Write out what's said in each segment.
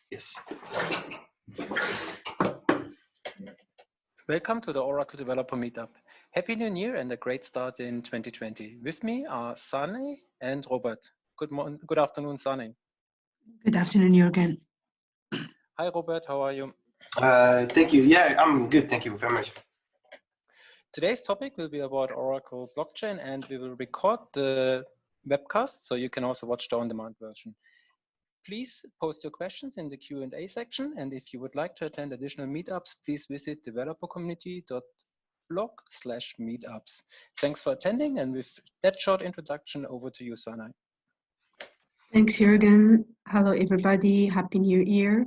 Yes. Welcome to the Oracle Developer Meetup. Happy New Year and a great start in 2020. With me are Sanae and Robert. Good afternoon, Sanae. Good afternoon, Jürgen. Hi, Robert. How are you? Thank you. Yeah, I'm good. Thank you very much. Today's topic will be about Oracle blockchain, and we will record the webcast, so you can also watch the on-demand version. Please post your questions in the Q&A section, and if you would like to attend additional meetups, please visit developercommunity.blog/meetups. Thanks for attending, and with that short introduction, over to you, Sanae. Thanks, Jürgen. Hello, everybody. Happy New Year.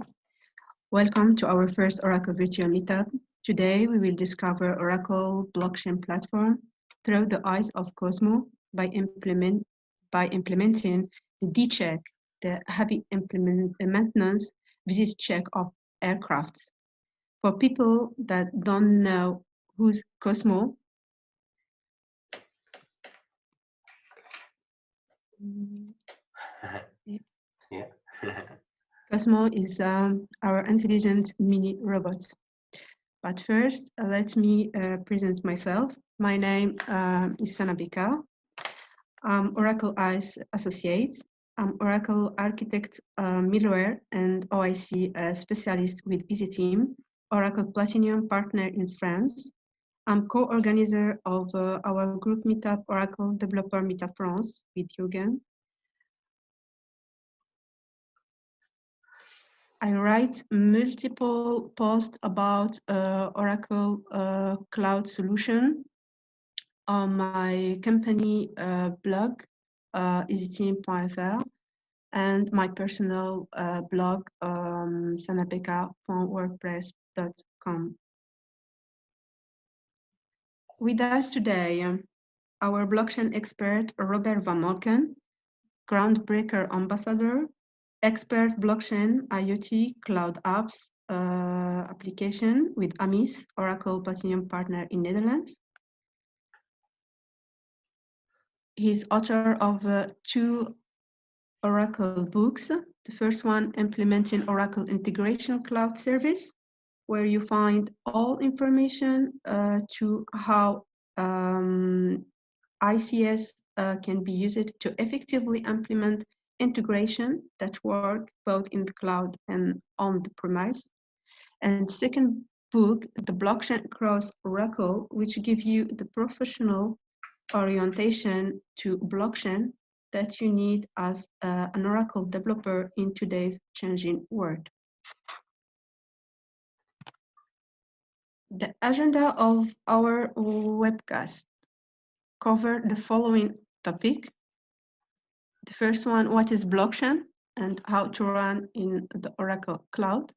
Welcome to our first Oracle virtual meetup. Today, we will discover Oracle blockchain platform through the eyes of COZMO by implementing the D-check, the heavy maintenance visit check of aircrafts. For people that don't know who's COZMO, Yeah. COZMO is our intelligent mini robot. But first, let me present myself. My name is Sanae Bekkar. I'm Oracle ICE Associate. I'm Oracle Architect, Middleware and OIC specialist with EasyTeam, Oracle Platinum Partner in France. I'm co-organizer of our group meetup, Oracle Developer Meetup France, with Jürgen. I write multiple posts about Oracle Cloud Solution on my company blog, easyteam.fr, and my personal blog, sanaebekkar.wordpress.com. With us today, our blockchain expert, Robert van Mölken, groundbreaker ambassador, expert blockchain IoT cloud apps application with AMIS, Oracle Platinum Partner in Netherlands. He's author of 2 Oracle books. The first one, Implementing Oracle Integration Cloud Service, where you find all information to how ICS can be used to effectively implement integration that work both in the cloud and on the premise. And second book, The Blockchain Across Oracle, which gives you the professional orientation to blockchain that you need as an Oracle developer in today's changing world. The agenda of our webcast cover the following topic. The first one, what is blockchain and how to run in the Oracle Cloud?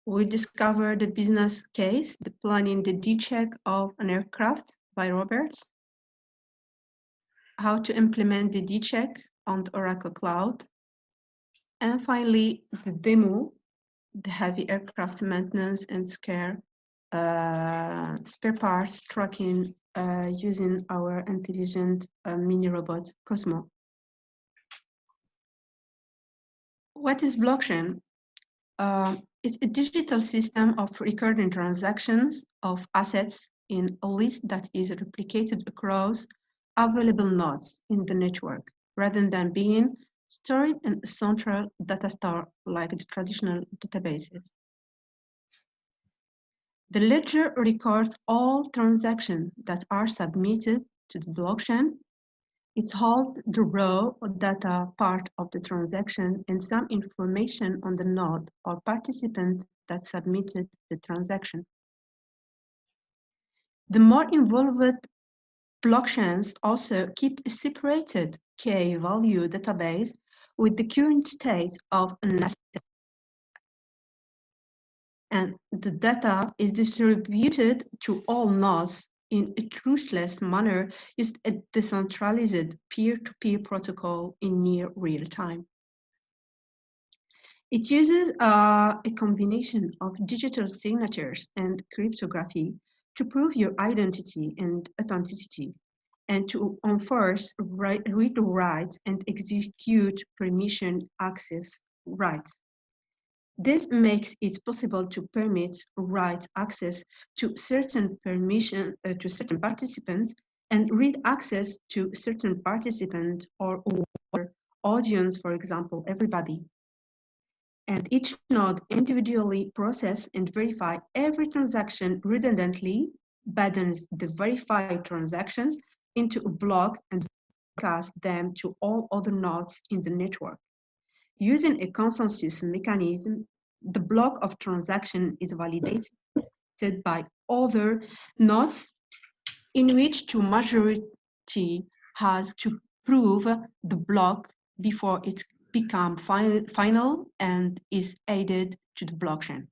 We discover the business case, the planning the D-check of an aircraft by Roberts, how to implement the D-check on the Oracle Cloud, and finally, the demo, the heavy aircraft maintenance and spare parts tracking using our intelligent mini robot COZMO. What is blockchain? It's a digital system of recording transactions of assets in a list that is replicated across available nodes in the network, rather than being stored in a central data store like the traditional databases. The ledger records all transactions that are submitted to the blockchain. It holds the raw data part of the transaction and some information on the node or participant that submitted the transaction. The more involved blockchains also keep a separated key value database with the current state of an asset. And the data is distributed to all nodes in a truthless manner using a decentralized peer-to-peer protocol in near real time. It uses a combination of digital signatures and cryptography to prove your identity and authenticity, and to enforce read-write and execute permission access rights. This makes it possible to permit write access to certain participants and read access to certain participants or audience, for example, everybody. And each node individually process and verify every transaction redundantly, bundles the verified transactions into a block and broadcast them to all other nodes in the network. Using a consensus mechanism, the block of transaction is validated by other nodes in which the majority has to prove the block before it becomes final and is added to the blockchain.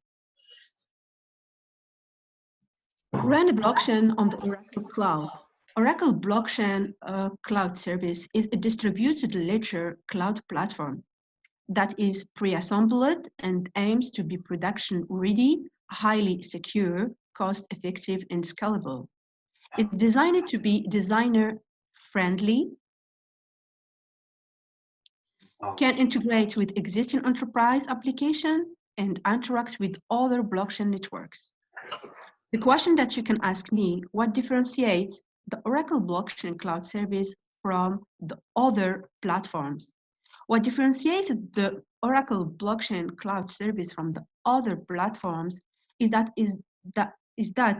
Run a blockchain on the Oracle Cloud. Oracle Blockchain Cloud Service is a distributed ledger cloud platform that is pre-assembled and aims to be production-ready, highly secure, cost-effective, and scalable. It's designed to be designer-friendly, can integrate with existing enterprise applications, and interact with other blockchain networks. The question that you can ask me, what differentiates the Oracle Blockchain Cloud Service from the other platforms? What differentiates the Oracle Blockchain Cloud Service from the other platforms is that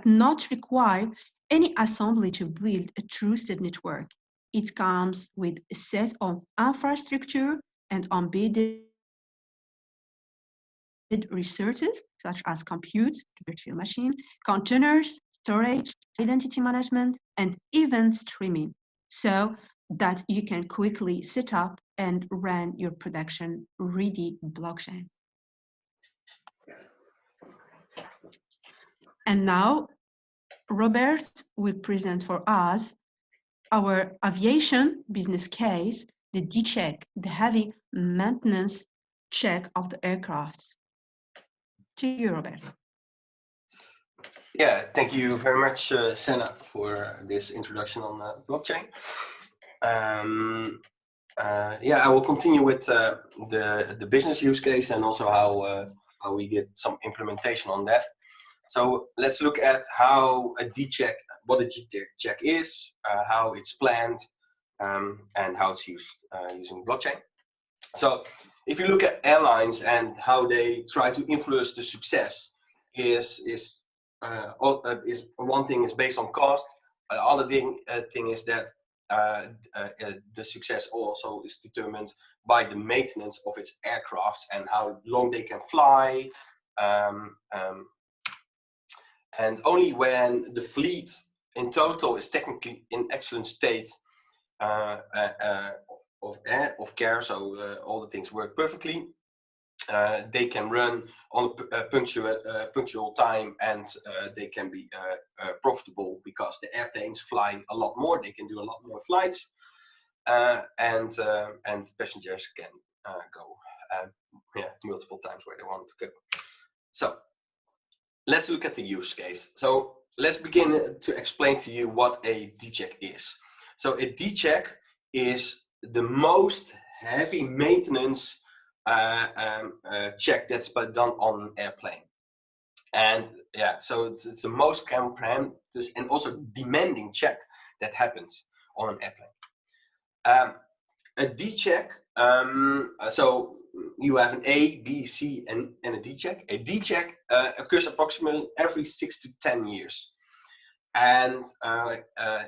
not require any assembly to build a trusted network. It comes with a set of infrastructure and embedded resources such as compute, virtual machine, containers, storage, identity management, and event streaming, so that you can quickly set up and run your production-ready blockchain. And now, Robert will present for us our aviation business case, the D-check, the heavy maintenance check of the aircrafts. To you, Robert. Yeah, thank you very much, Senna, for this introduction on blockchain. Yeah, I will continue with the business use case and also how we get some implementation on that. So let's look at how a D-check, what a D-check is, how it's planned, and how it's used using blockchain. So if you look at airlines and how they try to influence the success, is one thing is based on cost. The other thing is that the success also is determined by the maintenance of its aircraft and how long they can fly. And only when the fleet in total is technically in excellent state of care, so all the things work perfectly, they can run on a punctual time, and they can be profitable because the airplanes fly a lot more. They can do a lot more flights, and passengers can go multiple times where they want to go. So let's look at the use case. So let's begin to explain to you what a D-check is. So a D-check is the most heavy maintenance check that's done on an airplane. And yeah, so it's the most comprehensive and also demanding check that happens on an airplane. A D-check, so you have an A, B, C, and a D-check. A D-check occurs approximately every 6 to 10 years. And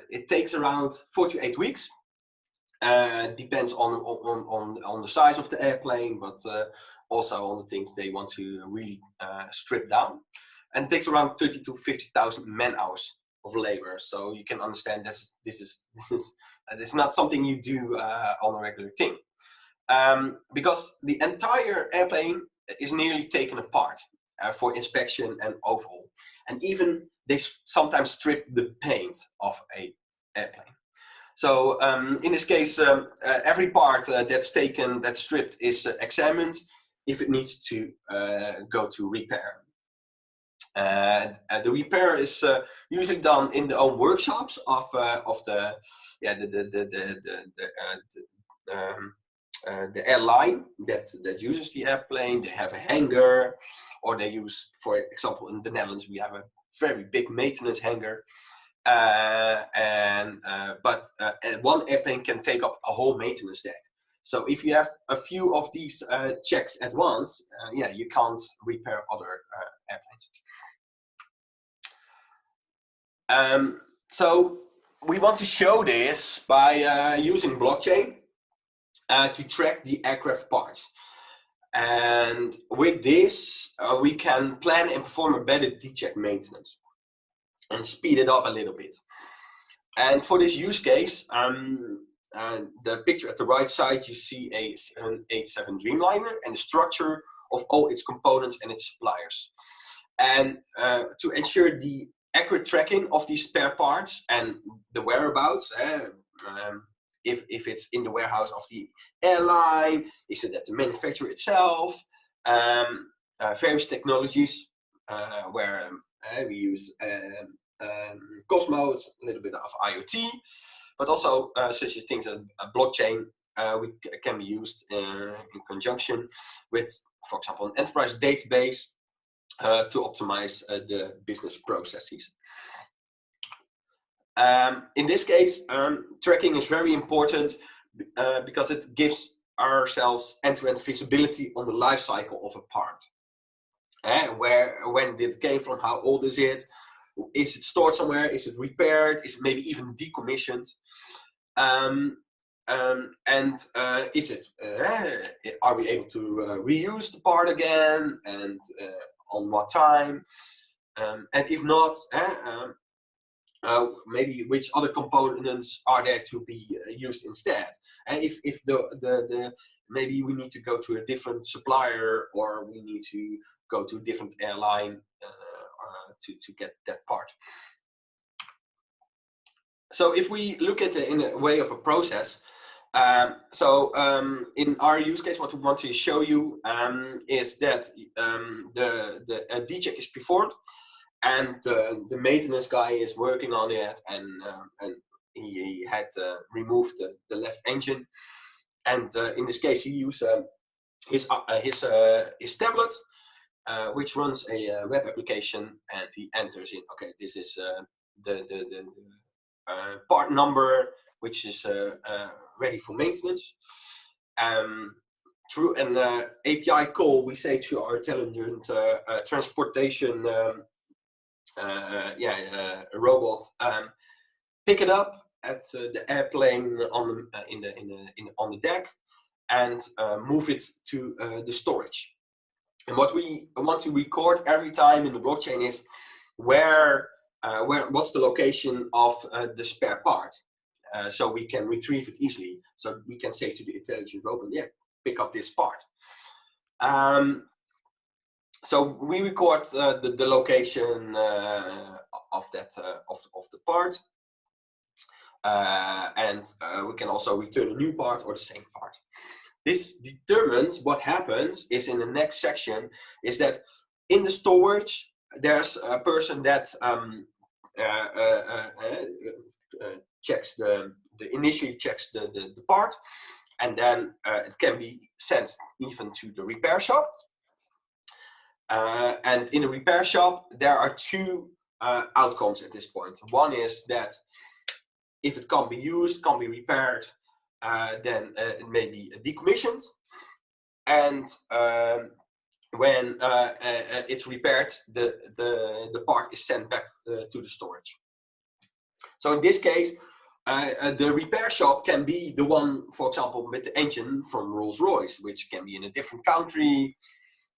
it takes around 4 to 8 weeks. Depends on the size of the airplane, but also on the things they want to really strip down. And it takes around 30 to 50,000 man-hours of labor. So you can understand this is not something you do on a regular thing. Because the entire airplane is nearly taken apart for inspection and overhaul. And even they sometimes strip the paint off an airplane. So in this case, every part that's stripped is examined if it needs to go to repair. The repair is usually done in the own workshops of the airline that uses the airplane. They have a hangar, or they use, for example, in the Netherlands we have a very big maintenance hangar. But one airplane can take up a whole maintenance deck. So if you have a few of these checks at once, yeah, you can't repair other airplanes. So we want to show this by using blockchain to track the aircraft parts. And with this, we can plan and perform a better D-check maintenance and speed it up a little bit. And for this use case, the picture at the right side, you see a 787 Dreamliner and the structure of all its components and its suppliers. And to ensure the accurate tracking of these spare parts and the whereabouts, if it's in the warehouse of the airline, is it at the manufacturer itself, various technologies where we use COZMO, it's a little bit of IoT, but also such as things as a blockchain can be used in conjunction with, for example, an enterprise database to optimize the business processes. In this case, tracking is very important because it gives ourselves end-to-end visibility on the life cycle of a part. When did it came from, how old is it stored somewhere, is it repaired, is it maybe even decommissioned, and is it, are we able to reuse the part again, and on what time, and if not, maybe which other components are there to be used instead, and if the maybe we need to go to a different supplier, or we need to go to a different airline to get that part. So if we look at it in a way of a process, in our use case, what we want to show you is that the D-check is performed, and the maintenance guy is working on it, and he had removed the left engine, and in this case he used his tablet, which runs a web application, and he enters in, okay, this is the part number, which is ready for maintenance. Through an API call, we say to our intelligent transportation robot, pick it up at the airplane on the deck, and move it to the storage. And what we want to record every time in the blockchain is what's the location of the spare part, so we can retrieve it easily. So we can say to the intelligent robot, yeah, pick up this part. So we record the location of that of the part, and we can also return a new part or the same part. This determines what happens is in the next section is that in the storage there's a person that initially checks the part, and then it can be sent even to the repair shop. And in the repair shop there are two outcomes at this point. One is that if it can't be used, can't be repaired, then it may be decommissioned, and when it's repaired, the part is sent back to the storage. So in this case, the repair shop can be the one, for example, with the engine from Rolls-Royce, which can be in a different country.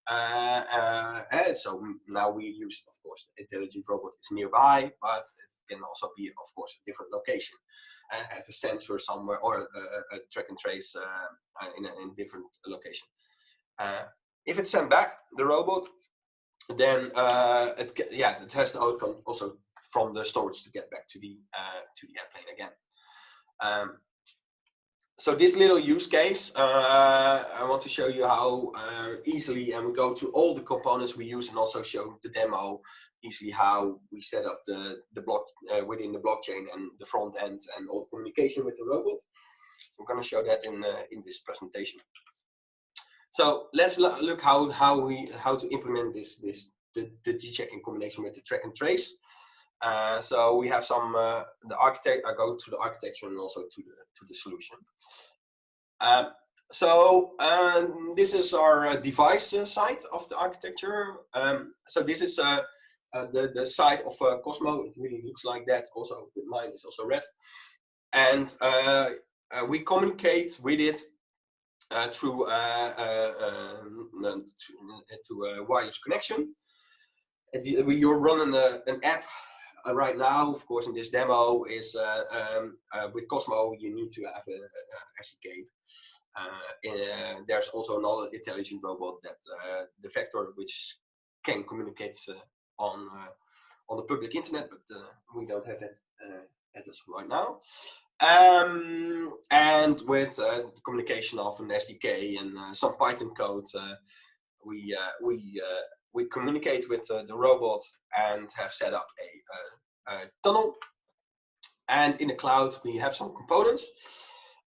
So now we use, of course, the intelligent robot is nearby, but it can also be, of course, a different location. Have a sensor somewhere, or a track and trace in a different location. If it's sent back, the robot, then it has the outcome also from the storage to get back to the airplane again. So this little use case, I want to show you how easily, and we go through all the components we use, and also show the demo easily how we set up the block within the blockchain and the front end and all communication with the robot. we're going to show that in this presentation. So let's look how to implement the G-check in combination with the track and trace. So we have some the architect. I go to the architecture and also to the solution. This is our device side of the architecture. So this is the side of COZMO. It really looks like that. Also, mine is also red, and we communicate with it through to wireless connection. You're running an app right now. Of course, in this demo is with COZMO. You need to have a SDK. There's also another intelligent robot that the Vector, which can communicate on the public internet, but we don't have that at us right now. And with communication of an SDK and some Python code, we communicate with the robot and have set up a tunnel. And in the cloud, we have some components.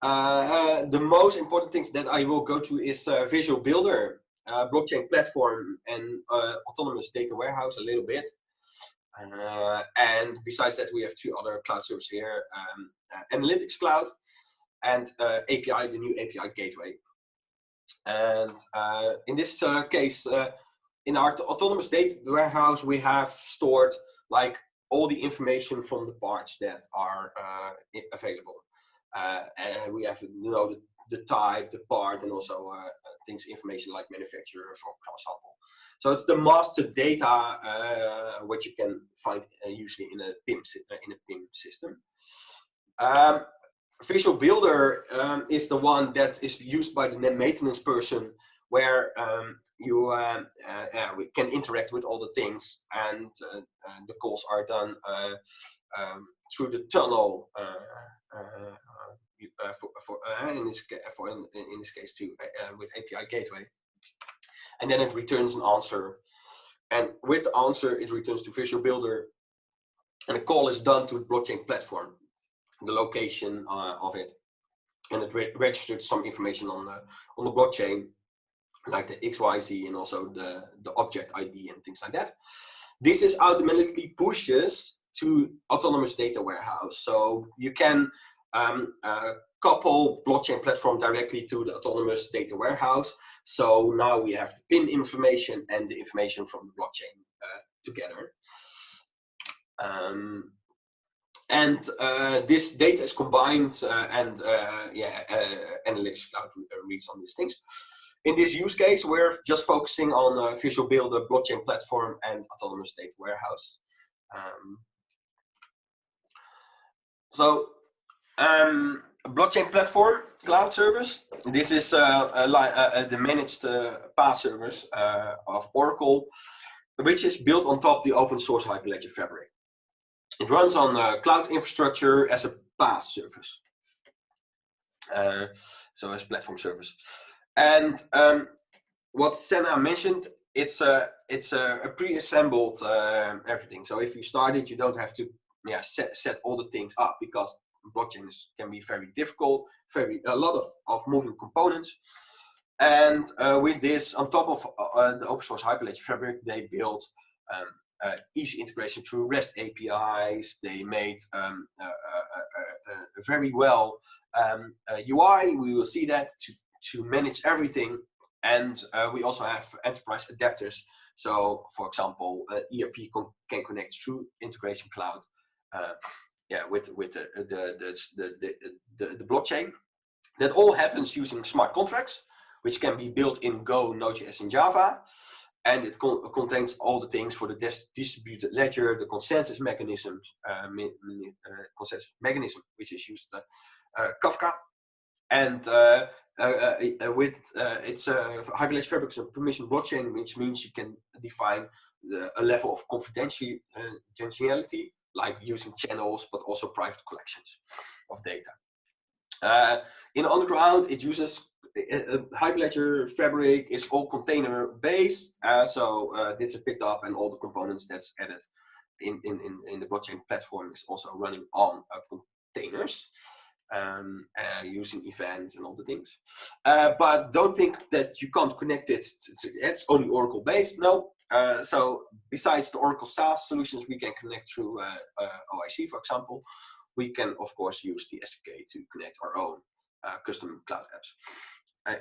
The most important things that I will go to is Visual Builder, blockchain platform, and autonomous data warehouse a little bit. And besides that, we have two other cloud services here, Analytics Cloud and API, the new API gateway. And in this case, in our autonomous data warehouse, we have stored like all the information from the parts that are available. And we have the type, the part, and also information like manufacturer, for example. So it's the master data which you can find usually in a PIM system. Visual Builder is the one that is used by the maintenance person, where we can interact with all the things, and the calls are done through the tunnel. In this case too, with API gateway, and then it returns an answer, and with the answer it returns to Visual Builder, and the call is done to the blockchain platform, the location of it, and it registers some information on the blockchain, like the XYZ and also the object ID and things like that. This is automatically pushes to autonomous data warehouse, so you can couple blockchain platform directly to the autonomous data warehouse. So now we have the PIN information and the information from the blockchain together. This data is combined and Analytics Cloud reads on these things. In this use case, we're just focusing on Visual Builder, blockchain platform, and autonomous data warehouse. Blockchain platform cloud service. This is the managed PaaS service of Oracle, which is built on top of the open source Hyperledger Fabric. It runs on cloud infrastructure as a PaaS service, so as platform service. And what Sanae mentioned, it's a pre-assembled everything. So if you start it, you don't have to set all the things up, because blockchain can be very difficult, a lot of moving components. And with this, on top of the open source Hyperledger Fabric, they built easy integration through REST APIs. They made a very well UI. We will see that to manage everything. And we also have enterprise adapters. So, for example, ERP can connect through Integration Cloud. With the blockchain. That all happens using smart contracts, which can be built in Go, Node.js, and Java, and it contains all the things for the distributed ledger, the consensus mechanism, which is used Kafka, and with its Hyperledger Fabric is a permission blockchain, which means you can define a level of confidentiality, like using channels, but also private collections of data. In underground, it uses Hyperledger Fabric is all container based, so this is picked up, and all the components that's added in the blockchain platform is also running on containers. using events and all the things. But don't think that you can't connect it. It's only Oracle based. No. So besides the Oracle SaaS solutions, we can connect through OIC, for example. We can, of course, use the SDK to connect our own custom cloud apps.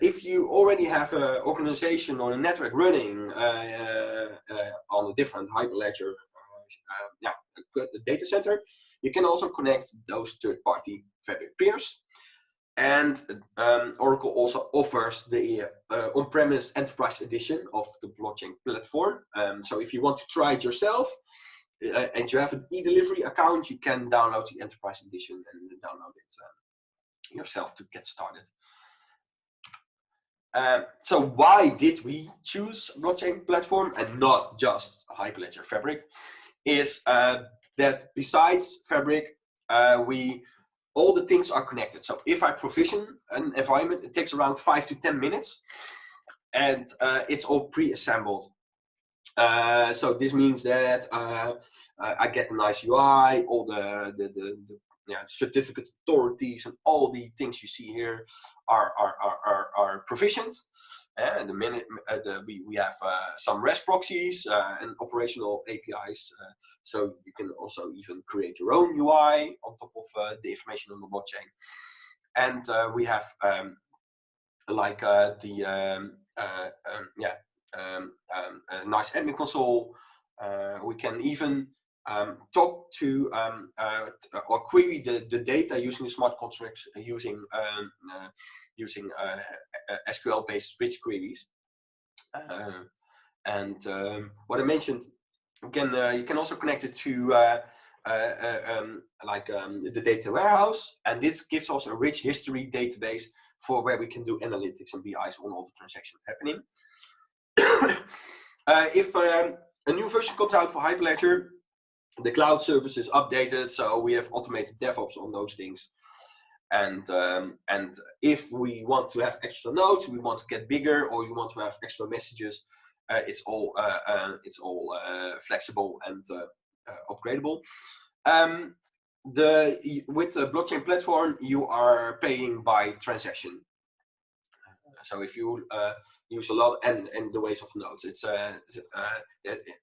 If you already have an organization or a network running on a different Hyperledger a data center, you can also connect those third-party Fabric peers. And Oracle also offers the on-premise enterprise edition of the blockchain platform. So if you want to try it yourself and you have an e-delivery account, you can download the enterprise edition and download it yourself to get started. So why did we choose blockchain platform and not just Hyperledger Fabric? Is that besides Fabric, all the things are connected. So if I provision an environment, it takes around 5 to 10 minutes, and it's all pre-assembled. So this means that I get a nice UI, all the certificate authorities and all the things you see here are provisioned. And the minute we have some REST proxies and operational APIs, so you can also even create your own UI on top of the information on the blockchain. And we have a nice admin console. We can even talk to or query the data using the smart contracts, using SQL-based bridge queries. What I mentioned, you can also connect it to the data warehouse, and this gives us a rich history database for where we can do analytics and BIs on all the transactions happening. If a new version comes out for Hyperledger, the cloud service is updated, so we have automated DevOps on those things. And if we want to have extra nodes, we want to get bigger, or you want to have extra messages, it's all flexible and upgradable. With the blockchain platform, you are paying by transaction. So if you use a lot and the ways of nodes,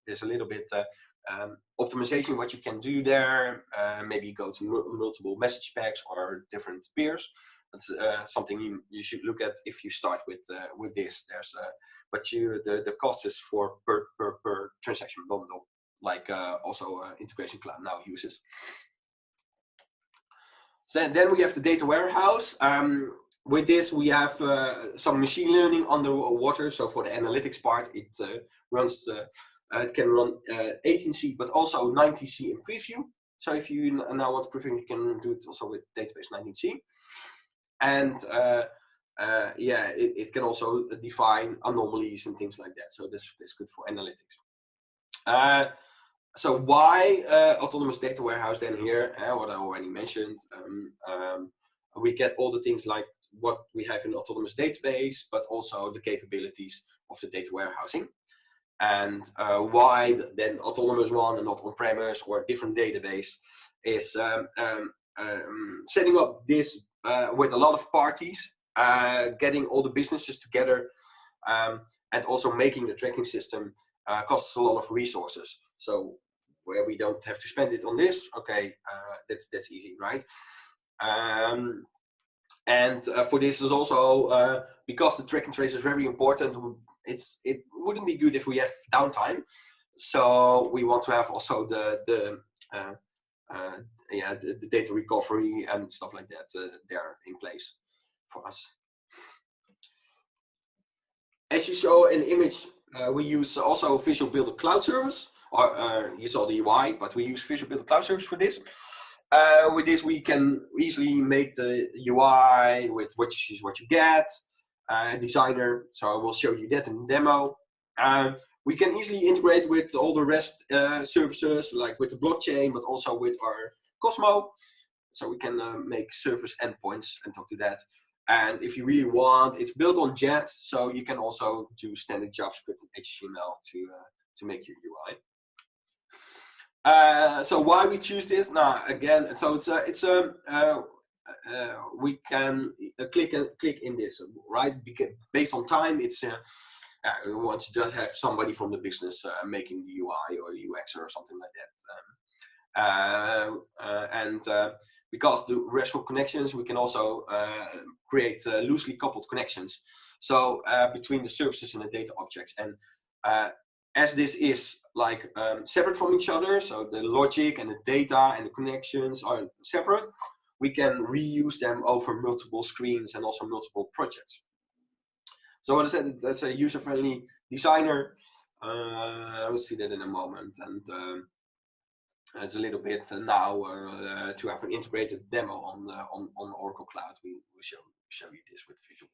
there's a little bit optimization what you can do there. Maybe go to multiple message packs or different peers. That's something you should look at if you start with this. There's the cost is for per transaction bundle, like also Integration Cloud now uses. So then we have the data warehouse. With this, we have some machine learning underwater. So for the analytics part, it runs it can run 18C, but also 19C in preview. So if you now want to preview, you can do it also with database 19C. And it can also define anomalies and things like that. So that's good for analytics. So why autonomous data warehouse then here? What I already mentioned. We get all the things like what we have in the autonomous database, but also the capabilities of the data warehousing. And why then autonomous one and not on-premise or a different database is setting up this with a lot of parties, getting all the businesses together, and also making the tracking system costs a lot of resources. So where we don't have to spend it on this, okay, that's easy, right? For this is also because the track and trace is very important. It wouldn't be good if we have downtime. So we want to have also the data recovery and stuff like that there in place for us. As you saw in the image, we use also Visual Builder Cloud Service, or you saw the UI, but we use Visual Builder Cloud Service for this. With this, we can easily make the UI with which is what you get, designer. So I will show you that in the demo. We can easily integrate with all the REST services, like with the blockchain, but also with our COZMO. So we can make service endpoints and talk to that. And if you really want, it's built on Jet, so you can also do standard JavaScript and HTML to make your UI. So why we choose this? Now again, so it's we can click in this, right? Because based on time, it's we want to just have somebody from the business making the UI or UX or something like that. Because the RESTful connections, we can also create loosely coupled connections. So between the services and the data objects. And as this is like separate from each other, so the logic and the data and the connections are separate, we can reuse them over multiple screens and also multiple projects. So what I said, that's a user-friendly designer. We'll see that in a moment. And it's a little bit now to have an integrated demo on Oracle Cloud. We will show you this with Visual.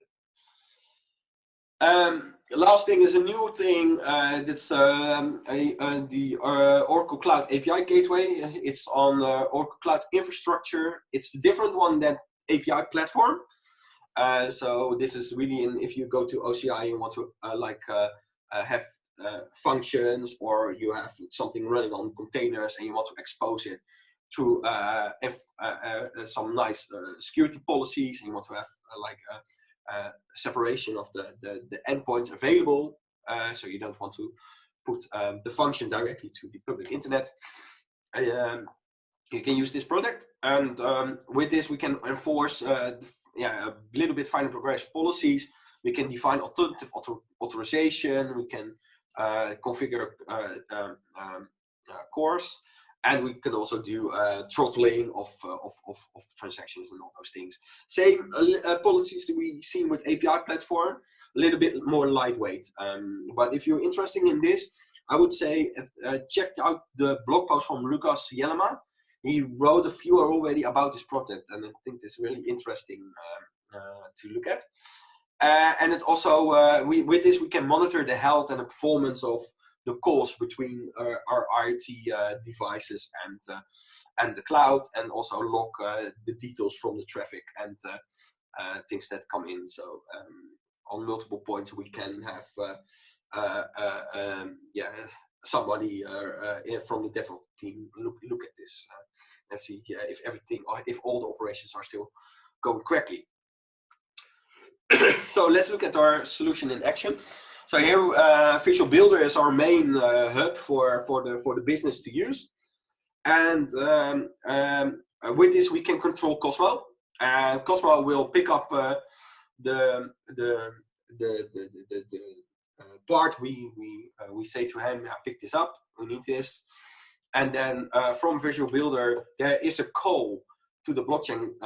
Last thing is a new thing. That's the Oracle Cloud API Gateway. It's on Oracle Cloud Infrastructure. It's a different one than API Platform. So this is really if you go to OCI and want to have functions, or you have something running on containers and you want to expose it to some nice security policies, and you want to have separation of the endpoints available, so you don't want to put the function directly to the public internet. You can use this product, and with this we can enforce a little bit finer progression policies. We can define alternative authorization. We can configure cores, and we can also do throttling of transactions and all those things. Same policies that we've seen with API Platform, a little bit more lightweight. But if you're interested in this, I would say check out the blog post from Lucas Jellema. He wrote a few already about this project, and I think it's really interesting to look at. And it also, with this, we can monitor the health and the performance of the calls between our IoT devices and the cloud, and also log the details from the traffic and things that come in. So on multiple points, we can have somebody from the DevOps team look at this and see if everything, or if all the operations are still going correctly. So let's look at our solution in action. So here, Visual Builder is our main hub for the business to use, and with this we can control COZMO. And COZMO will pick up the part we say to him, pick this up, we need this, and then from Visual Builder there is a call to the blockchain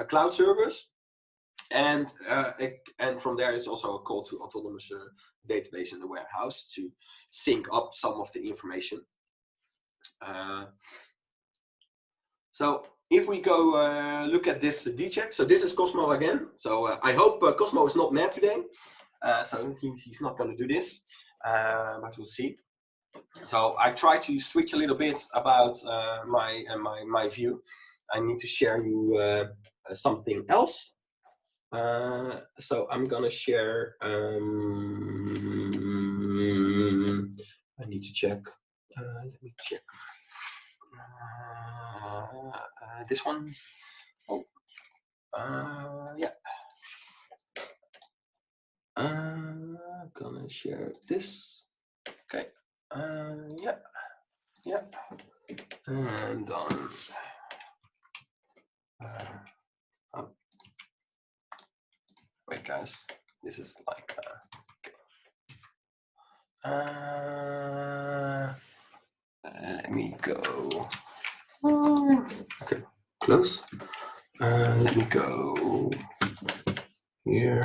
cloud service. And from there is also a call to autonomous database in the warehouse to sync up some of the information. So if we go look at this dcheck, so this is COZMO again. So I hope COZMO is not mad today. So he's not going to do this, but we'll see. So I try to switch a little bit about my view. I need to share you something else. So I'm gonna share. I need to check. Let me check. This one. Oh, yeah. Gonna share this. Okay. Yeah. Yeah. And done. Wait, guys, this is like let me go. Okay, close. Let me go here.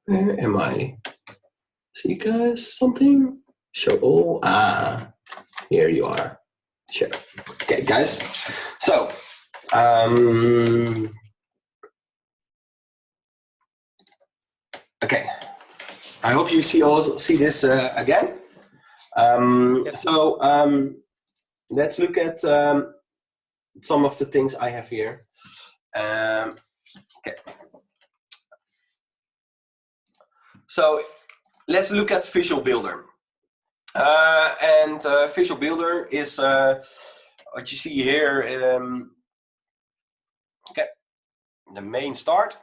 Where am I? See, guys, something? Show. Oh, here you are. Sure. Okay, guys. So. Okay, I hope you see this again. Yes. So let's look at some of the things I have here. Okay. So let's look at Visual Builder. And Visual Builder is what you see here. Okay, the main start.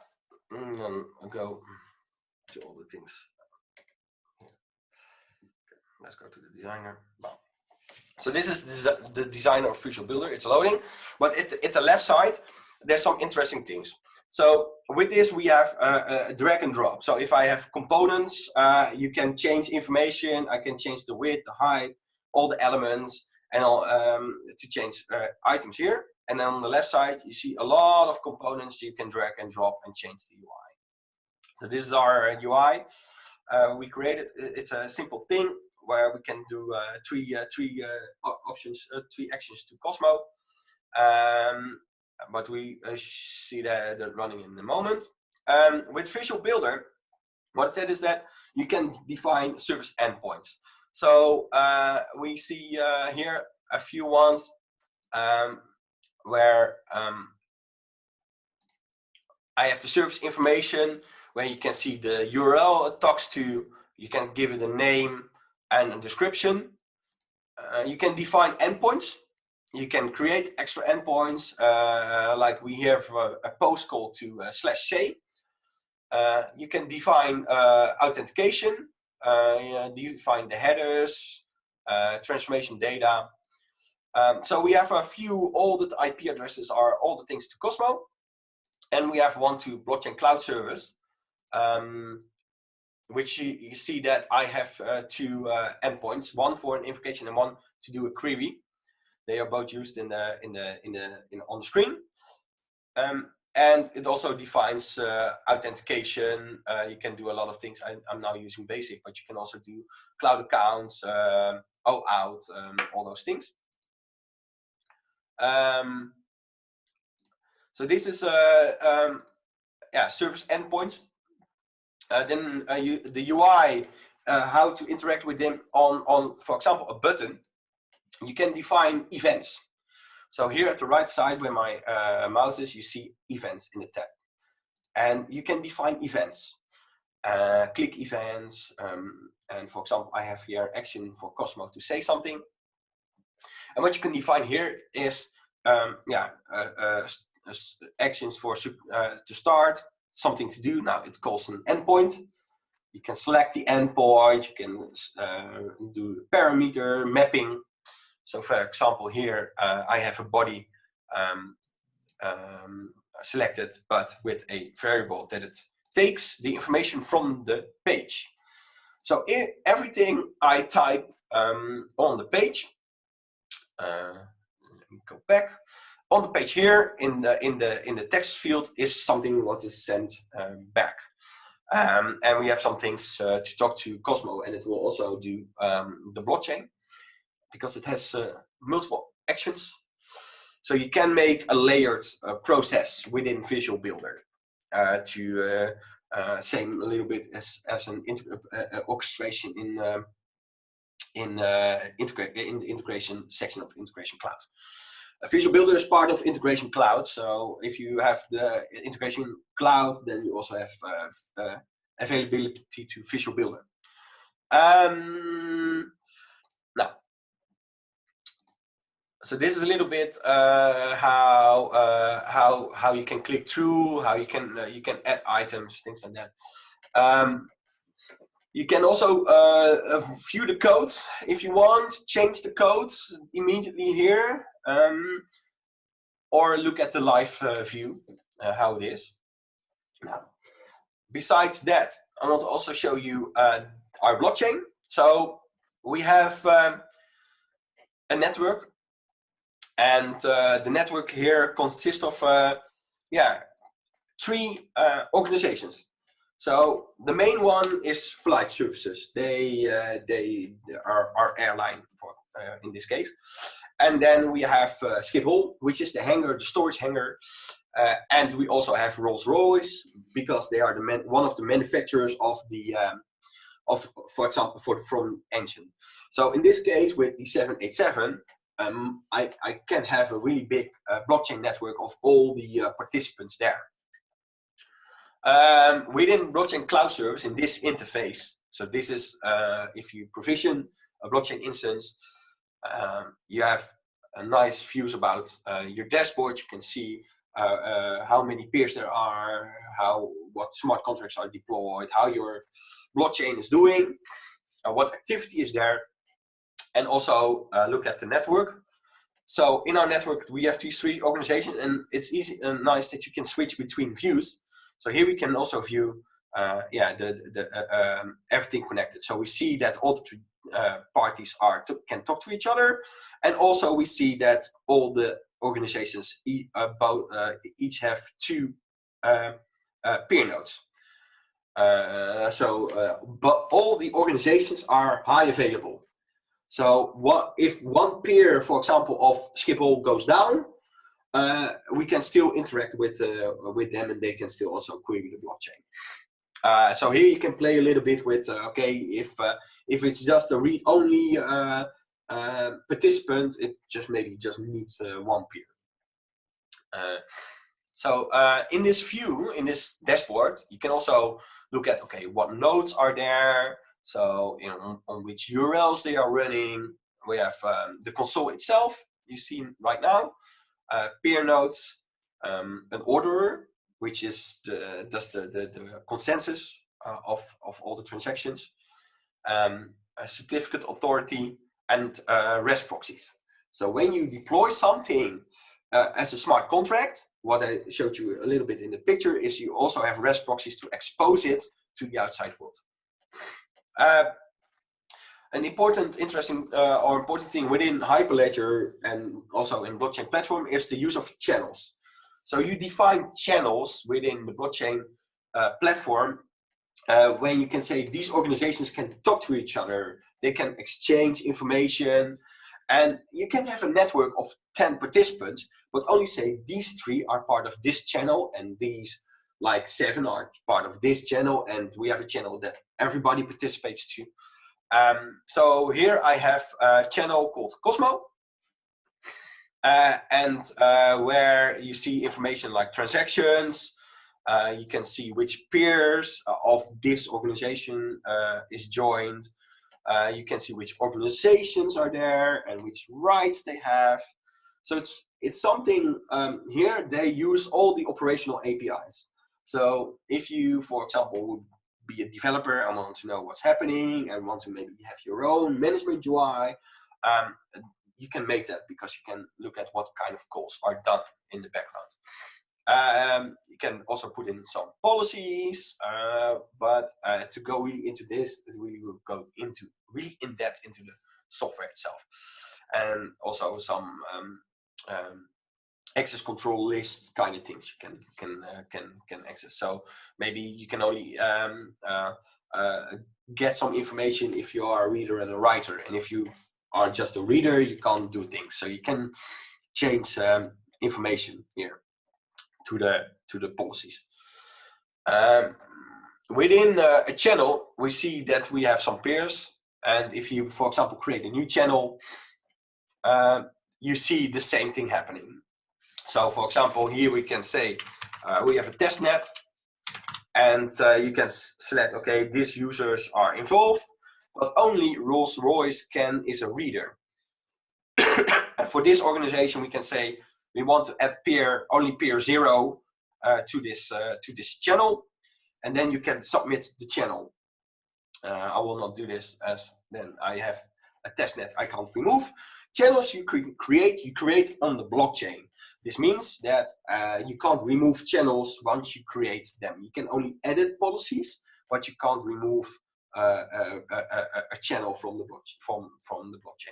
And then I'll go to all the things. Okay, let's go to the designer. Well, so this is the designer of Visual Builder. It's loading, but at the left side, there's some interesting things. So with this, we have a drag and drop. So if I have components, you can change information. I can change the width, the height, all the elements, and all, to change items here. And then on the left side, you see a lot of components you can drag and drop and change the UI. So this is our UI. We created. It's a simple thing where we can do three actions to COZMO. But we see that running in a moment. With Visual Builder, what it said is that you can define service endpoints. So we see here a few ones where I have the service information where you can see the URL it talks to. You can give it a name and a description. You can define endpoints. You can create extra endpoints, like we have a post call to /say. You can define authentication, define the headers, transformation data. So we have a few, all the IP addresses are all the things to COZMO. And we have one to blockchain cloud service, which you see that I have two endpoints, one for an invocation and one to do a query. They are both used on the screen, and it also defines authentication. You can do a lot of things. I'm now using basic, but you can also do cloud accounts, OAuth, all those things. So this is service endpoints. Then the UI, how to interact with them on, for example, a button. You can define events. So here at the right side where my mouse is, you see events in the tab. And you can define events, click events. And for example, I have here action for COZMO to say something. And what you can define here is actions for to start, something to do. Now it calls an endpoint. You can select the endpoint. You can do parameter mapping. So for example, here I have a body selected, but with a variable that it takes the information from the page. So everything I type on the page, let me go back. On the page here, in the text field, is something what is sent back. And we have some things to talk to COZMO, and it will also do the blockchain, because it has multiple actions. So you can make a layered process within Visual Builder to same a little bit as an orchestration in the integration section of Integration Cloud. Visual Builder is part of Integration Cloud. So if you have the Integration Cloud, then you also have availability to Visual Builder. Now, so this is a little bit how you can click through, how you can add items, things like that. You can also view the code if you want, change the codes immediately here, or look at the live view, how it is. Now, besides that, I want to also show you our blockchain. So we have a network, and the network here consists of three organizations. So the main one is flight services. They are our airline for in this case, and then we have Schiphol, which is the hangar, the storage hangar, and we also have Rolls-Royce, because they are one of the manufacturers of the for example, for the front engine. So in this case, with the 787, I can have a really big blockchain network of all the participants there. Within blockchain cloud service, in this interface, so this is if you provision a blockchain instance, you have nice views about your dashboard. You can see how many peers there are, what smart contracts are deployed, how your blockchain is doing, what activity is there, and also look at the network. So in our network, we have these 3 organizations, and it's easy and nice that you can switch between views. So here we can also view everything connected. So we see that all the 3 parties can talk to each other, and also we see that all the organizations each have 2 peer nodes. But all the organizations are high available. So what if one peer, for example, of Schiphol goes down, we can still interact with them, and they can still also query the blockchain. So here you can play a little bit with okay, if it's just a read-only participant, it maybe just needs 1 peer. So in this view, in this dashboard, you can also look at, okay, what nodes are there, so on which URLs they are running. We have the console itself, you see right now, peer nodes, an orderer, which is does the consensus of all the transactions, a certificate authority, and REST proxies. So when you deploy something as a smart contract, what I showed you a little bit in the picture is you also have REST proxies to expose it to the outside world. An important, interesting, or important thing within Hyperledger and also in blockchain platform is the use of channels. So you define channels within the blockchain platform when you can say these organizations can talk to each other, they can exchange information, and you can have a network of 10 participants, but only say these 3 are part of this channel, and these like 7 are part of this channel, and we have a channel that everybody participates to. So here I have a channel called COZMO, and where you see information like transactions. You can see which peers of this organization is joined. You can see which organizations are there and which rights they have. So it's something here they use all the operational APIs. So if you, for example, would be a developer and want to know what's happening and want to maybe have your own management UI, you can make that because you can look at what kind of calls are done in the background. You can also put in some policies, but to go really into this, we will go into really in depth into the software itself, and also some access control lists kind of things you can access. So maybe you can only get some information if you are a reader and a writer, and if you are just a reader, you can't do things. So you can change information here to the policies. Within a channel, we see that we have some peers, and if you, for example, create a new channel, you see the same thing happening. So, for example, here we can say we have a test net, and you can select, okay, these users are involved, but only Rolls-Royce is a reader. And for this organization, we can say we want to add only peer 0 to this channel, and then you can submit the channel. I will not do this, as then I have a testnet I can't remove. Channels you create on the blockchain. This means that you can't remove channels once you create them. You can only edit policies, but you can't remove a channel from the blockchain,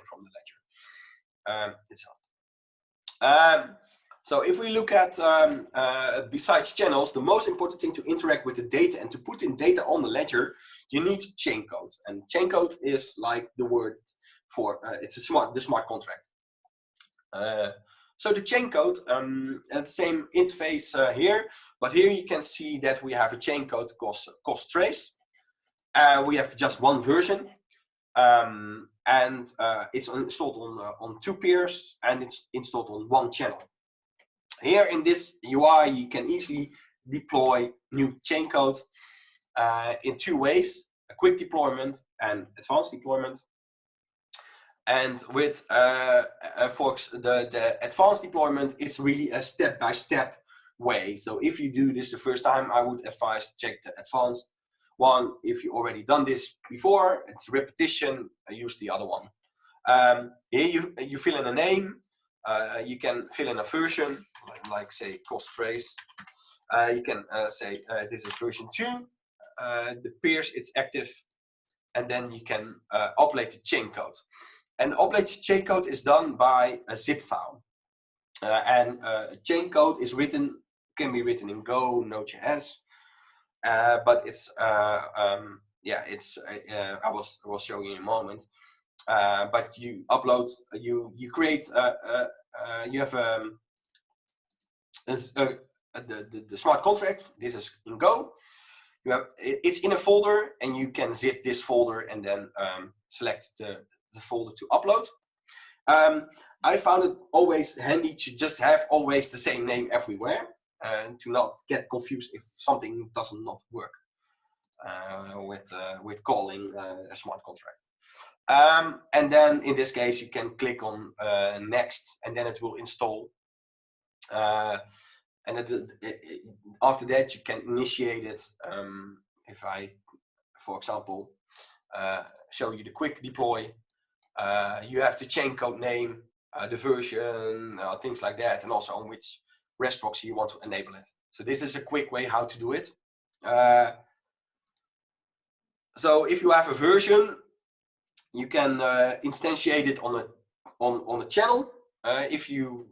from the ledger itself. So if we look at, besides channels, the most important thing to interact with the data and to put in data on the ledger, you need chain code. And chain code is like the word for, it's the smart contract. So the chain code, the same interface here, but here you can see that we have a chain code cost trace. We have just one version. And it's installed on 2 peers, and it's installed on 1 channel. Here in this UI, you can easily deploy new chain code in 2 ways: a quick deployment and advanced deployment. And with the advanced deployment, it's really a step-by-step way. So if you do this the first time, I would advise check the advanced one. If you already done this before, it's repetition, use the other one. Here you fill in a name, you can fill in a version, like say cost trace. You can say this is version 2, the peers it's active, and then you can upload the chain code. And upload the chain code is done by a zip file. And chain code is can be written in Go, Node.js, but it's I will show you in a moment. But you upload, you create, you have the smart contract. This is in Go. You have it's in a folder, and you can zip this folder and then select the folder to upload. I found it always handy to just have always the same name everywhere, and to not get confused if something does not work with calling a smart contract. And then in this case, you can click on next, and then it will install. And after that, you can initiate it. If I, for example, show you the quick deploy, you have the chain code name, the version, things like that, and also on which REST proxy you want to enable it. So this is a quick way how to do it. So if you have a version, you can instantiate it on a channel. If you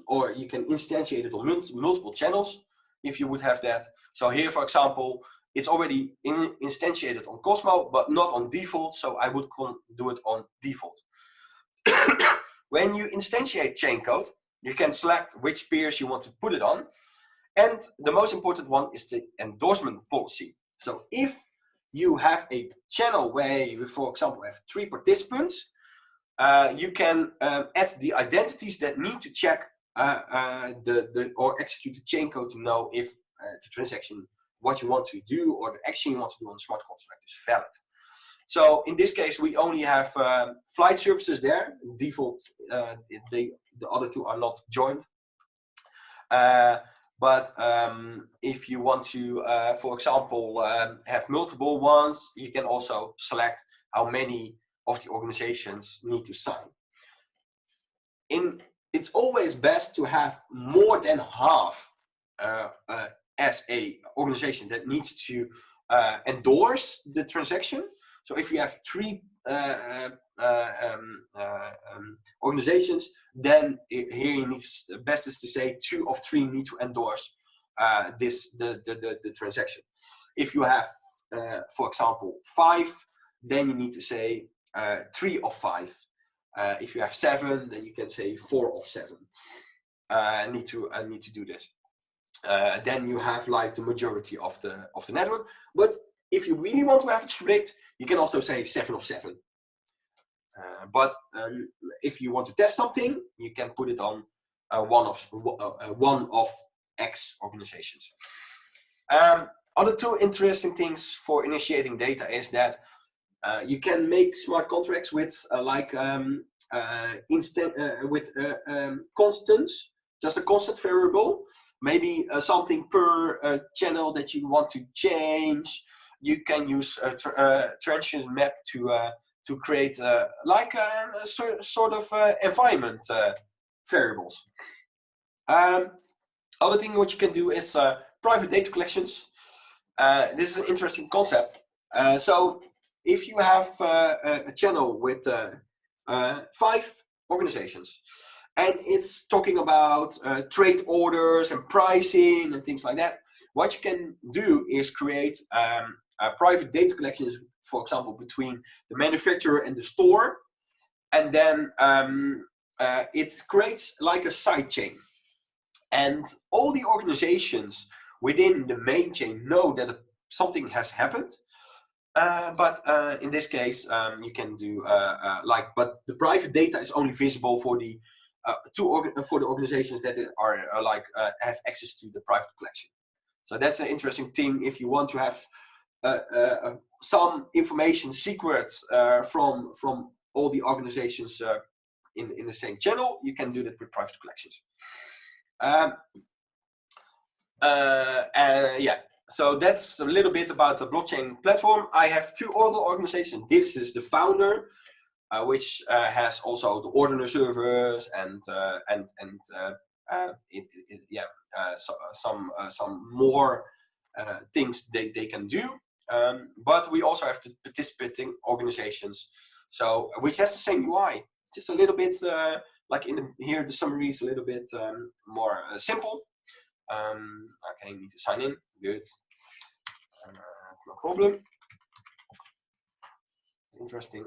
or you can instantiate it on multiple channels if you would have that. So here, for example, it's already instantiated on COZMO, but not on default. So I would do it on default. When you instantiate chain code, you can select which peers you want to put it on. And the most important one is the endorsement policy. So if you have a channel where you, for example, have 3 participants, you can add the identities that need to check or execute the chain code to know if the transaction, what you want to do, or the action you want to do on the smart contract is valid. So in this case, we only have flight services there. Default, the other 2 are not joined. But if you want to, for example, have multiple ones, you can also select how many of the organizations need to sign. It's always best to have more than half as a organization that needs to endorse the transaction. So if you have 3 organizations, then here you need, best is to say 2 of 3 need to endorse the transaction. If you have, for example, 5, then you need to say 3 of 5. If you have 7, then you can say 4 of 7. Need to do this. Then you have like the majority of the network. But if you really want to have it strict, you can also say 7 of 7. But if you want to test something, you can put it on one of X organizations. Other 2 interesting things for initiating data is that you can make smart contracts with constants, just a constant variable, maybe something per channel that you want to change. You can use transition map to create like a sort of environment variables. Other thing what you can do is private data collections. This is an interesting concept. So if you have a channel with 5 organizations, and it's talking about trade orders and pricing and things like that, what you can do is create private data collections, for example, between the manufacturer and the store, and then it creates like a side chain. And all the organizations within the main chain know that something has happened. But in this case, you can do but the private data is only visible for the for the organizations that are have access to the private collection. So that's an interesting thing if you want to have some information secret from all the organizations in the same channel. You can do that with private collections. Yeah, so that's a little bit about the blockchain platform. I have 2 other organizations. This is the founder, which has also the ordiner servers and some more things they can do. But we also have the participating organizations, so which has the same UI, just a little bit like here the summary is a little bit more simple. Okay, you need to sign in. Good. No problem. Interesting.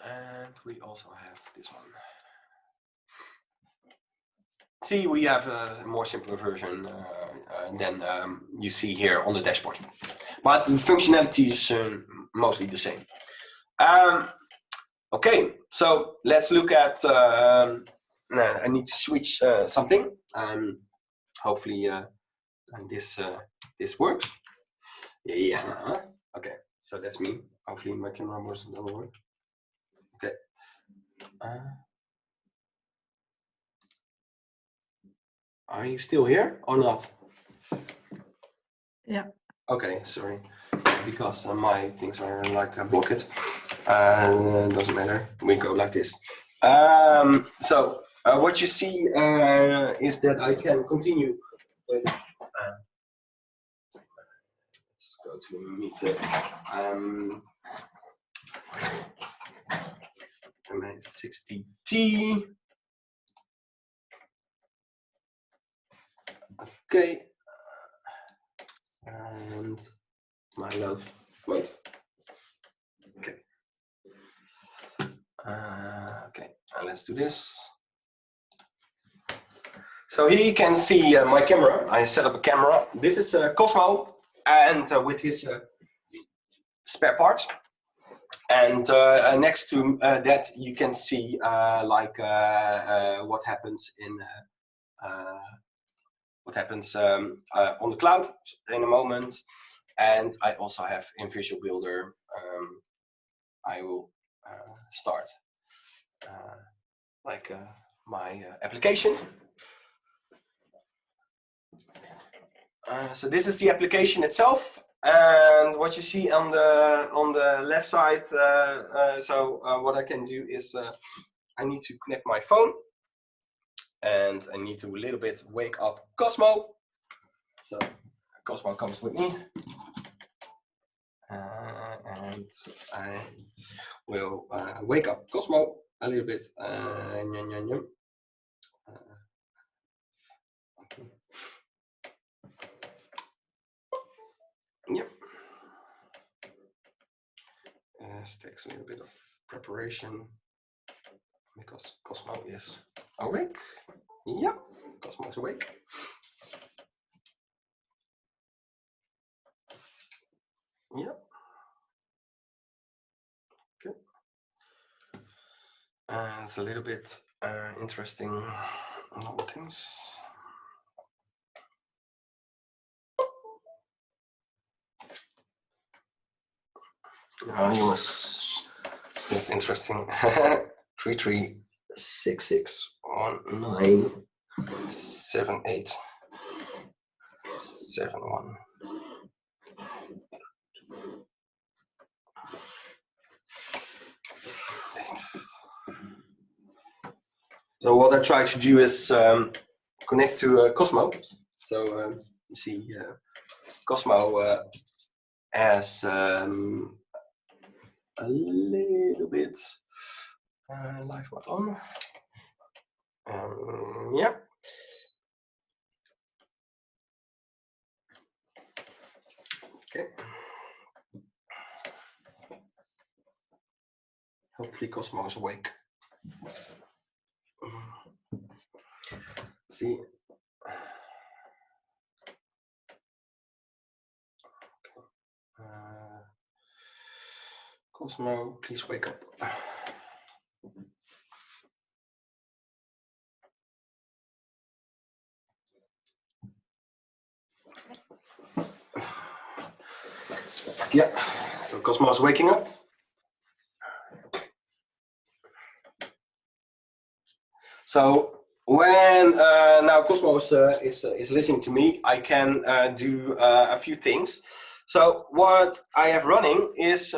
And we also have this one. See, we have a more simpler version than you see here on the dashboard, but the functionality is mostly the same. Okay, so let's look at. I need to switch something. Hopefully, this works. Yeah. Okay, so that's me. Hopefully, my camera doesn't work. Okay. Are you still here or not? Yeah. Okay, sorry, because my things are like blocked. Doesn't matter. We go like this. So what you see is that I can continue with. Let's go to Meetup. M60T. Okay. And my love. Wait. Okay. Okay. Let's do this. So here you can see my camera. I set up a camera. This is COZMO, and with his spare parts. And next to that, you can see like what happens in on the cloud in a moment. And I also have in Visual Builder. I will start my application. So this is the application itself, and what you see on the left side. What I can do is I need to connect my phone, and I need to a little bit wake up COZMO. So COZMO comes with me, and I will wake up COZMO a little bit. Okay. Yep. This takes a little bit of preparation because COZMO is awake. Yep, COZMO is awake. Yep. Okay. It's a little bit interesting things. Jongens, that's interesting. 3366197871. So what I try to do is connect to COZMO. So you see COZMO has a little bit live mode on. Yeah. Okay. Hopefully COZMO is awake. See. COZMO, please wake up. Yeah, so COZMO is waking up. So when now COZMO is listening to me, I can do a few things. So what I have running is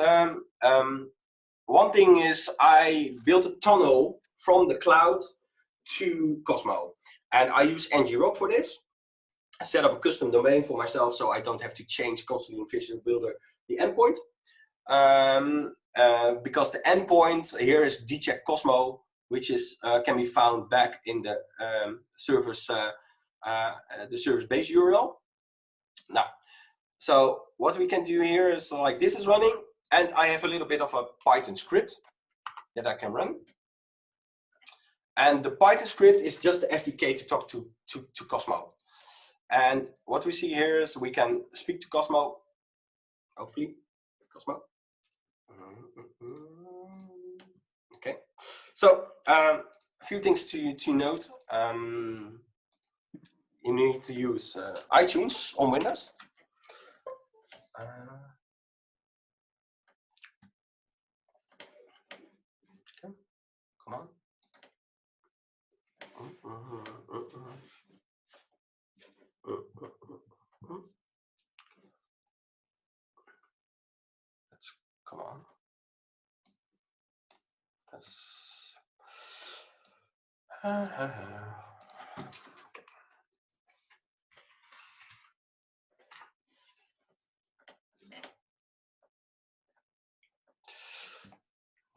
one thing is I built a tunnel from the cloud to COZMO, and I use ng-rock for this. I set up a custom domain for myself, so I don't have to change constantly in Visual Builder the endpoint. Because the endpoint here is dcheck COZMO, which is can be found back in the service base URL. Now, so what we can do here is like this is running, and I have a little bit of a Python script that I can run. And the Python script is just the SDK to talk to COZMO. And what we see here is we can speak to COZMO, hopefully, COZMO. Okay, so a few things to note. You need to use iTunes on Windows. Okay, come on. Let's come on. That's okay.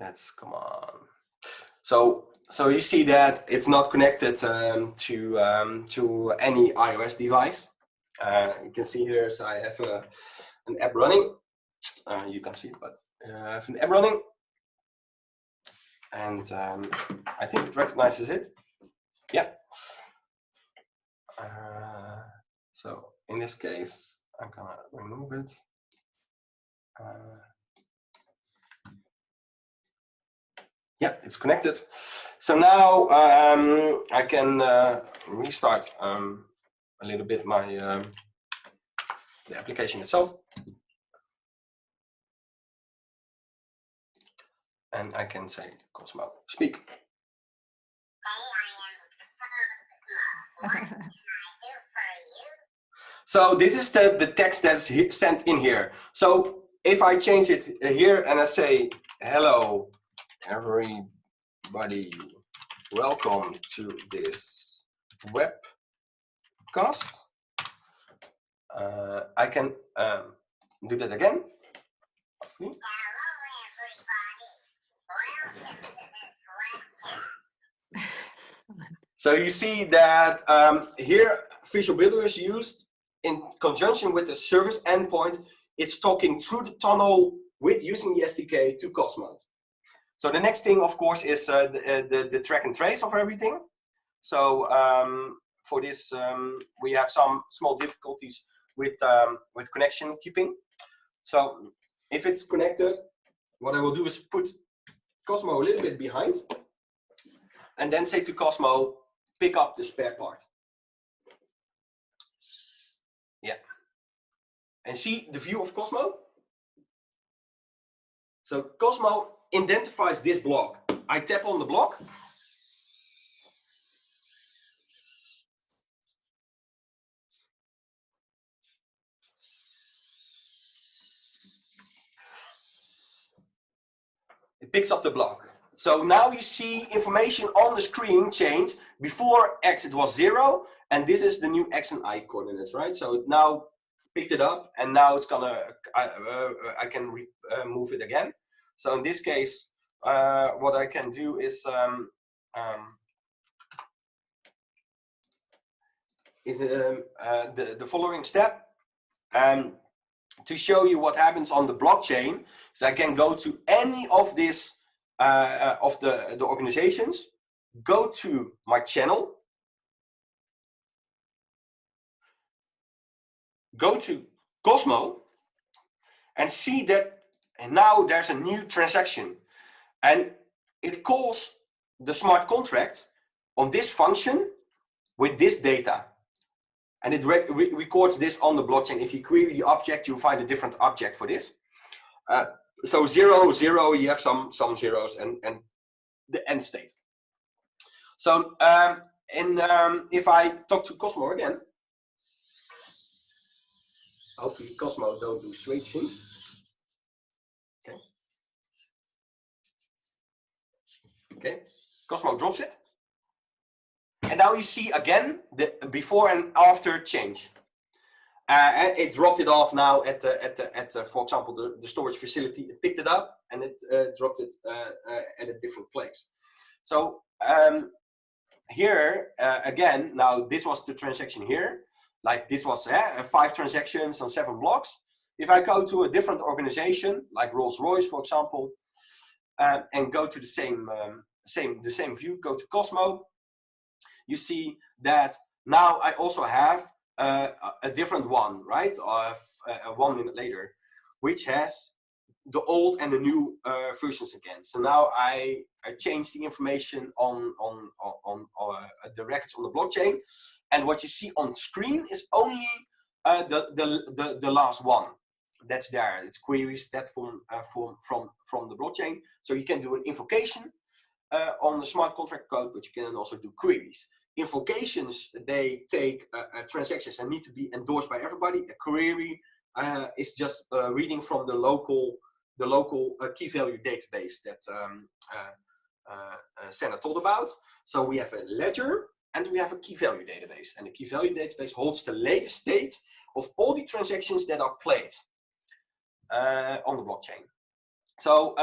Let's come on. So you see that it's not connected to any iOS device. You can see here, so I have an app running. You can see it, but I have an app running, and I think it recognizes it. Yeah. So in this case, I'm gonna remove it. Yeah, it's connected. So now I can restart a little bit my the application itself, and I can say COZMO speak. So this is the text that's sent in here. So if I change it here and I say hello everybody, welcome to this webcast. I can do that again. Hello everybody, welcome to this webcast. So you see that here Visual Builder is used in conjunction with the service endpoint. It's talking through the tunnel with using the SDK to COZMO. So the next thing, of course, is the track and trace of everything. So for this, we have some small difficulties with connection keeping. So if it's connected, what I will do is put COZMO a little bit behind, and then say to COZMO, pick up the spare part. Yeah. And see the view of COZMO? So COZMO identifies this block. I tap on the block. It picks up the block. So now you see information on the screen change. Before X it was 0, and this is the new X and Y coordinates, right? So it now picked it up, and now it's gonna, I can move it again. So in this case, what I can do is the following step. To show you what happens on the blockchain, so I can go to any of this of the organizations, go to my channel, go to COZMO, and see that and now there's a new transaction, and it calls the smart contract on this function with this data. And it records this on the blockchain. If you query the object, you find a different object for this. So 0, 0, you have some zeros and the end state. So if I talk to COZMO again, hopefully COZMO don't do strange things. Okay. Okay. COZMO drops it. And now you see again the before and after change. And it dropped it off now at for example, the storage facility. It picked it up and it dropped it at a different place. So here again, now this was the transaction here. Like this was 5 transactions on 7 blocks. If I go to a different organization, like Rolls-Royce, for example, and go to the same view, go to COZMO, you see that now I also have a different one, right? 1 minute later, which has the old and the new versions again. So now I changed the information on the records on the blockchain, and what you see on screen is only the last one that's there. It's queries that from the blockchain. So you can do an invocation on the smart contract code, but you can also do queries. Invocations, they take transactions and need to be endorsed by everybody. A query is just reading from the local key value database that Sanae told about. So we have a ledger and we have a key value database, and the key value database holds the latest state of all the transactions that are played on the blockchain. So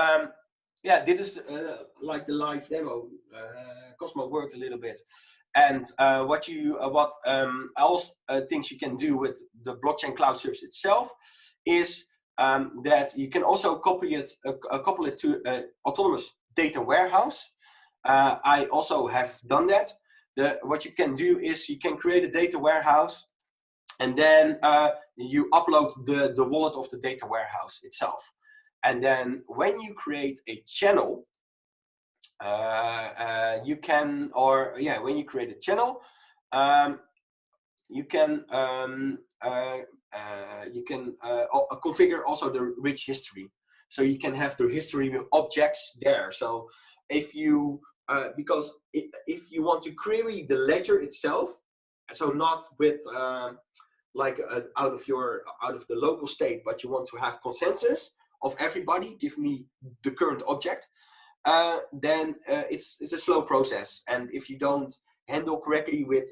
yeah, this is like the live demo. COZMO worked a little bit, and what else things you can do with the blockchain cloud service itself is that you can also couple it to autonomous data warehouse. I also have done that. What you can do is you can create a data warehouse, and then you upload the wallet of the data warehouse itself. And then when you create a channel, you can, when you create a channel, you can configure also the rich history. So you can have the history with objects there. So if you, because if you want to query the ledger itself, so not with like out of the local state, but you want to have consensus of everybody, give me the current object, then it's a slow process. And if you don't handle correctly with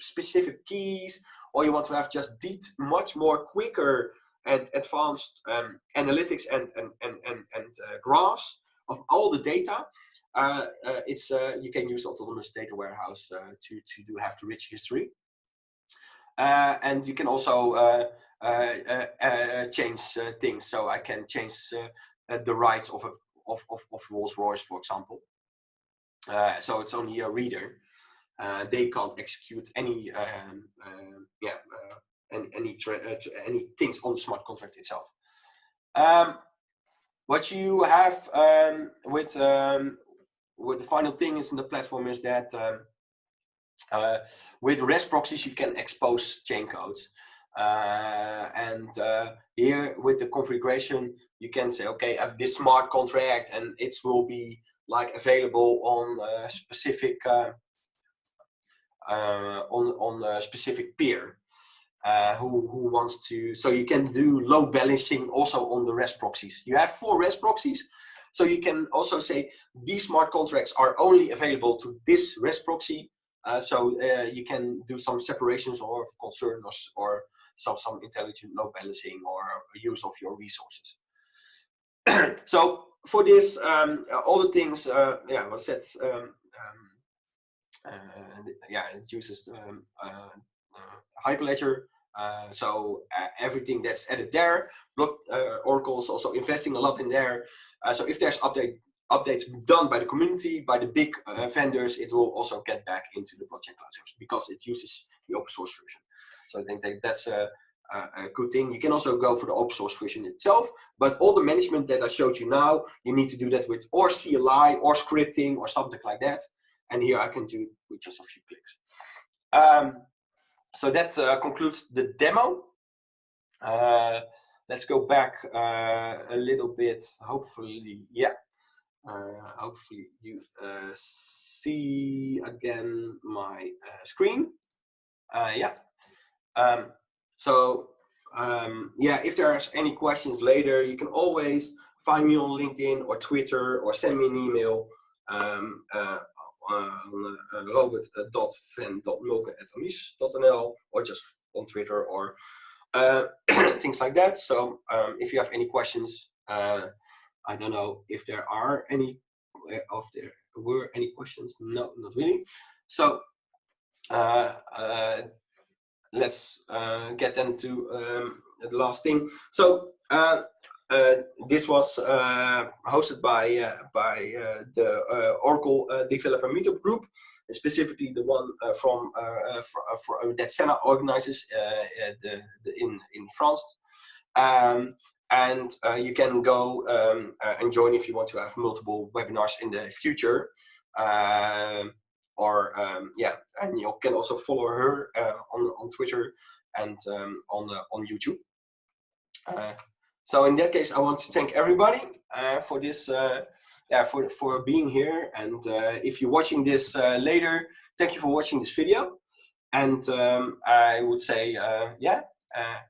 specific keys, or you want to have just much more quicker and advanced analytics and graphs of all the data, you can use autonomous data warehouse to have the rich history. And you can also change things. So I can change the rights of Rolls-Royce, for example. So it's only a reader. They can't execute any things on the smart contract itself. What you have with the final thing is in the platform is that with REST proxies you can expose chain codes, and here with the configuration you can say, okay, I have this smart contract and it will be like available on specific on a specific peer who wants to. So you can do load balancing also on the REST proxies. You have 4 REST proxies, so you can also say these smart contracts are only available to this REST proxy. So you can do some separations of concern or some intelligent load balancing or use of your resources. So for this, all the things, what I said, it uses Hyperledger. So everything that's added there. Oracle is also investing a lot in there. So if there's updates done by the community, by the big vendors, it will also get back into the blockchain cloud service because it uses the open source version. So I think that's a good thing. You can also go for the open source version itself, but all the management that I showed you now, you need to do that with or CLI or scripting or something like that. And here I can do it with just a few clicks. So that concludes the demo. Let's go back a little bit. Hopefully, yeah. Hopefully you see again my screen. Yeah. Yeah, if there's any questions later, you can always find me on LinkedIn or Twitter, or send me an email on robert.van.mölken@amis.nl, or just on Twitter, or things like that. So if you have any questions, I don't know if there are any, if there were any questions. No, not really. So let's get then to the last thing. So this was hosted by the Oracle Developer Meetup group, specifically the one from that Sanae organizes in France. And you can go and join if you want to have multiple webinars in the future. Yeah, and you can also follow her on Twitter and on YouTube. So in that case, I want to thank everybody for this, for being here. And if you're watching this later, thank you for watching this video. And I would say,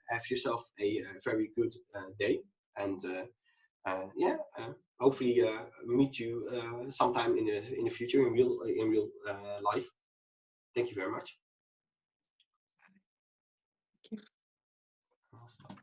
have yourself a very good day. And hopefully meet you sometime in the future in real life. Thank you very much. Thank you.